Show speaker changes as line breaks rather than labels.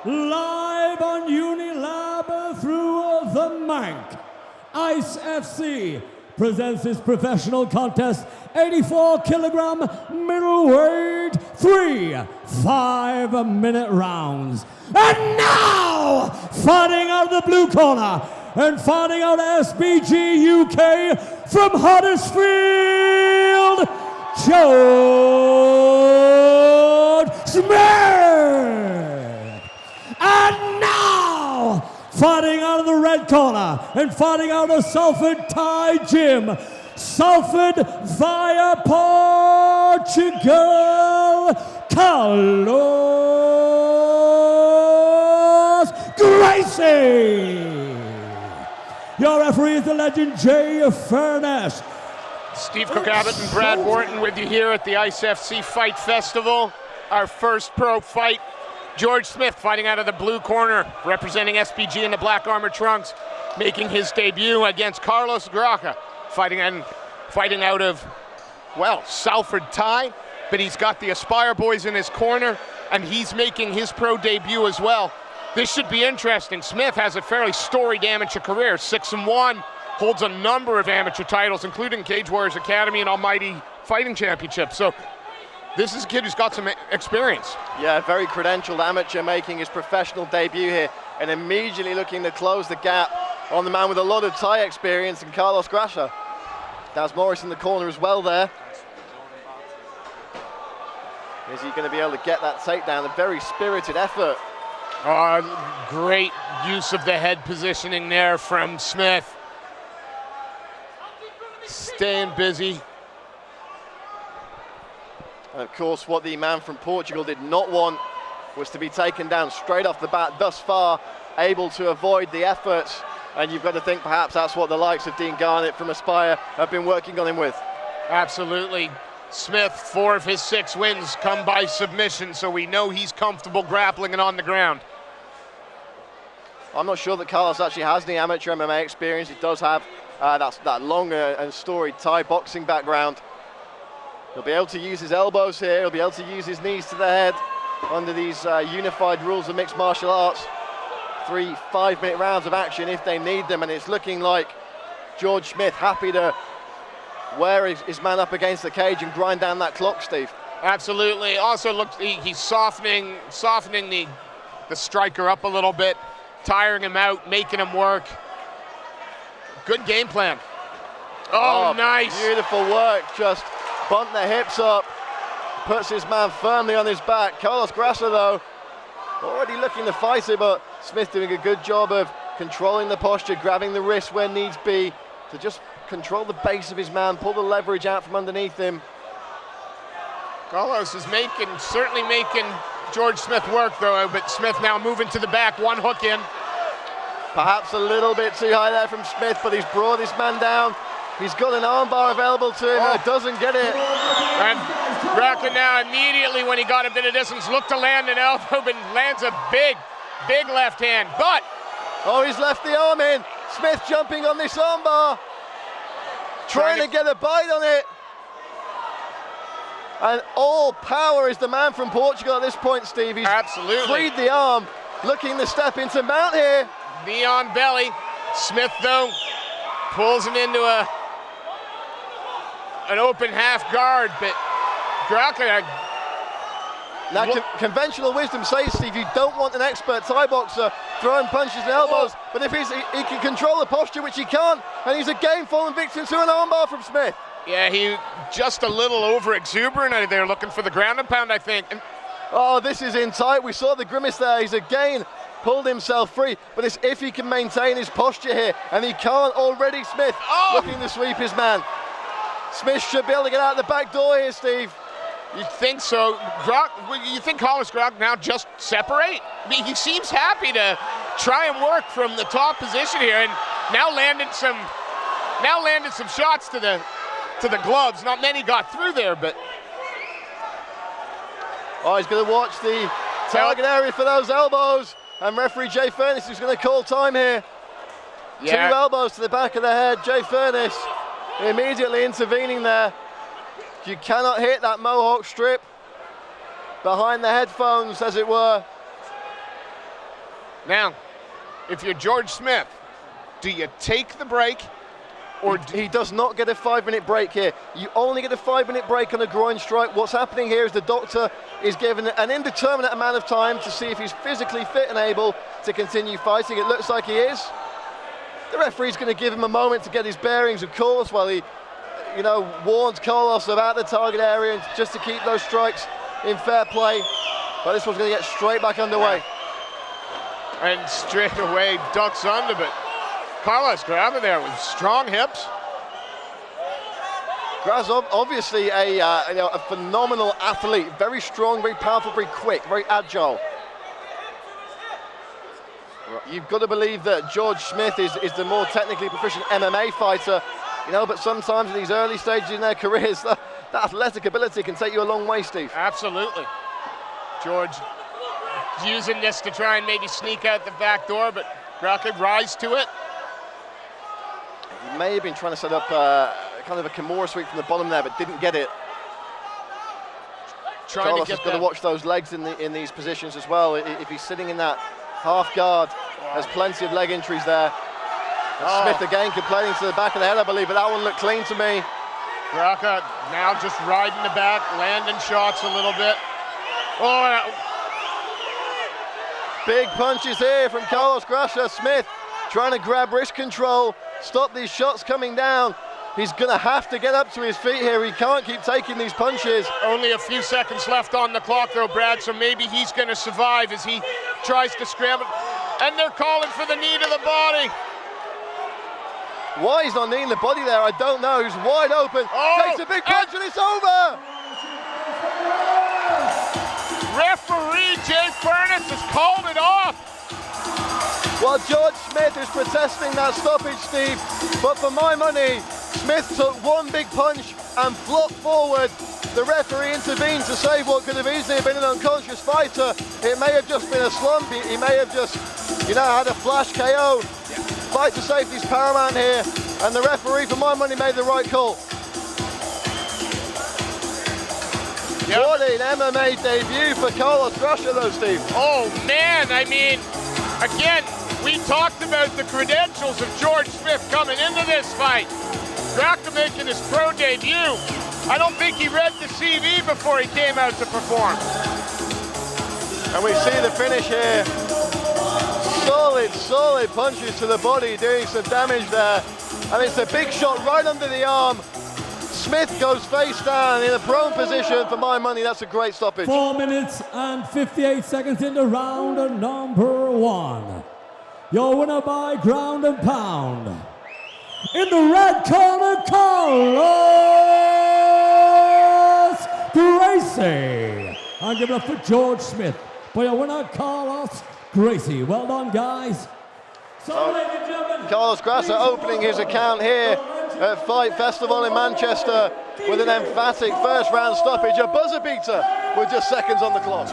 Live on Unilab through the Mank. Ice FC presents his professional contest, 84-kilogram middleweight, 3 5-minute rounds. And now, fighting out of the blue corner and fighting out SBG UK from Huddersfield, George Smith. And now, fighting out of the red corner and fighting out of Salford Thai Gym, Salford via Portugal, Carlos Gracie. Your referee is the legend Jay Furness.
Steve Cook Abbott and Brad Wharton with you here at the Ice FC Fight Festival. Our first pro fight. George Smith fighting out of the blue corner, representing SPG in the black armor trunks, making his debut against Carlos Graca, fighting out of, well, Salford Thai, but he's got the Aspire boys in his corner, and he's making his pro debut as well. This should be interesting. Smith has a fairly storied amateur career, 6-1, holds a number of amateur titles, including Cage Warriors Academy and Almighty Fighting Championship. So this is a kid who's got some experience.
Yeah, very credentialed amateur, making his professional debut here and immediately looking to close the gap on the man with a lot of Thai experience in Carlos Graca. Daz Morris in the corner as well there. Is he going to be able to get that takedown? A very spirited effort.
Great use of the head positioning there from Smith. Staying busy.
And of course, what the man from Portugal did not want was to be taken down straight off the bat. Thus far, able to avoid the effort. And you've got to think perhaps that's what the likes of Dean Garnett from Aspire have been working on him with.
Absolutely. Smith, 4 of his 6 wins come by submission, so we know he's comfortable grappling and on the ground.
I'm not sure that Carlos actually has any amateur MMA experience. He does have that long and storied Thai boxing background. He'll be able to use his elbows here. He'll be able to use his knees to the head under these unified rules of mixed martial arts. 3 5-minute rounds of action if they need them, and it's looking like George Smith happy to wear his man up against the cage and grind down that clock, Steve.
Absolutely. Also looks he's softening the striker up a little bit, tiring him out, making him work. Good game plan. Oh, nice.
Beautiful work. Just bunt the hips up, puts his man firmly on his back. Carlos Graca, though, already looking to fight it, but Smith doing a good job of controlling the posture, grabbing the wrist where needs be to just control the base of his man, pull the leverage out from underneath him.
Carlos is certainly making George Smith work, though, but Smith now moving to the back, 1 hook in.
Perhaps a little bit too high there from Smith, but he's brought his man down. He's got an armbar available to him, and doesn't get it.
And Graca now immediately, when he got a bit of distance, looked to land an elbow, but lands a big left hand. But
he's left the arm in. Smith jumping on this armbar, trying to get a bite on it. And all power is the man from Portugal at this point, Steve. He's
absolutely
freed the arm, looking to step into mount here.
Knee on belly. Smith, though, pulls him into an open half guard, but Graca.
Now, conventional wisdom says, Steve, you don't want an expert Thai boxer throwing punches and elbows, but if he can control the posture, which he can't, and he's again fallen victim to an armbar from Smith.
Yeah, he just a little over exuberant. They're looking for the ground and pound, I think.
This is in tight. We saw the grimace there. He's again pulled himself free, but it's if he can maintain his posture here, and he can't already. Smith looking to sweep his man. Smith should be able to get out the back door here, Steve.
You think so? You think Carlos Graca now just separate? I mean, he seems happy to try and work from the top position here, and now landed some shots to the gloves. Not many got through there, but
he's going to watch the target area for those elbows, and referee Jay Furness is going to call time here.
Yeah.
2 elbows to the back of the head. Jay Furness immediately intervening there. You cannot hit that mohawk strip behind the headphones, as it were.
Now, if you're George Smith, do you take the break? Or
he does not get a 5-minute break here. You only get a 5-minute break on a groin strike. What's happening here is the doctor is given an indeterminate amount of time to see if he's physically fit and able to continue fighting. It looks like he is. The referee's going to give him a moment to get his bearings, of course, while he, warns Carlos about the target area, and just to keep those strikes in fair play. But this one's going to get straight back underway.
And straight away ducks under, but Carlos Graca there with strong hips.
Graca's obviously a phenomenal athlete, very strong, very powerful, very quick, very agile. You've got to believe that George Smith is the more technically proficient MMA fighter, but sometimes in these early stages in their careers, that athletic ability can take you a long way, Steve.
Absolutely. George using this to try and maybe sneak out the back door, but Graca rise to it.
He may have been trying to set up kind of a Kimura sweep from the bottom there, but didn't get it. Carlos has got to watch those legs in these positions as well. If he's sitting in that half guard, there's plenty of leg injuries there. Smith again complaining to the back of the head, I believe, but that one looked clean to me.
Graca now just riding the back, landing shots a little bit.
Big punches here from Carlos Graca. Smith trying to grab wrist control, stop these shots coming down. He's going to have to get up to his feet here. He can't keep taking these punches.
Only a few seconds left on the clock though, Brad, so maybe he's going to survive as he tries to scramble. And they're calling for the knee to the body.
Why he's not kneeing the body there, I don't know. He's wide open, takes a big punch and it's over!
Referee Jay Furness has called it off.
Well, George Smith is protesting that stoppage, Steve, but for my money, Smith took one big punch and flopped forward. The referee intervened to save what could have easily been an unconscious fighter. It may have just been a slump. He may have just, had a flash KO. Fighter safety is paramount here, and the referee, for my money, made the right call. Yep. What an MMA debut for Carlos Graca, though, Steve.
Oh, man, again, we talked about the credentials of George Smith coming into this fight. Graca making his pro debut. I don't think he read the CV before he came out to perform.
And we see the finish here. Solid punches to the body, doing some damage there. And it's a big shot right under the arm. Smith goes face down in a prone position. For my money, that's a great stoppage.
4 minutes and 58 seconds into round number 1. Your winner by ground and pound. In the red corner, Carlos Gracie. And give it up for George Smith for your winner, Carlos Gracie. Well done, guys. So, ladies and gentlemen,
Carlos Graca opening his account here at Fight Festival in Manchester with an emphatic first round stoppage, a buzzer beater with just seconds on the clock.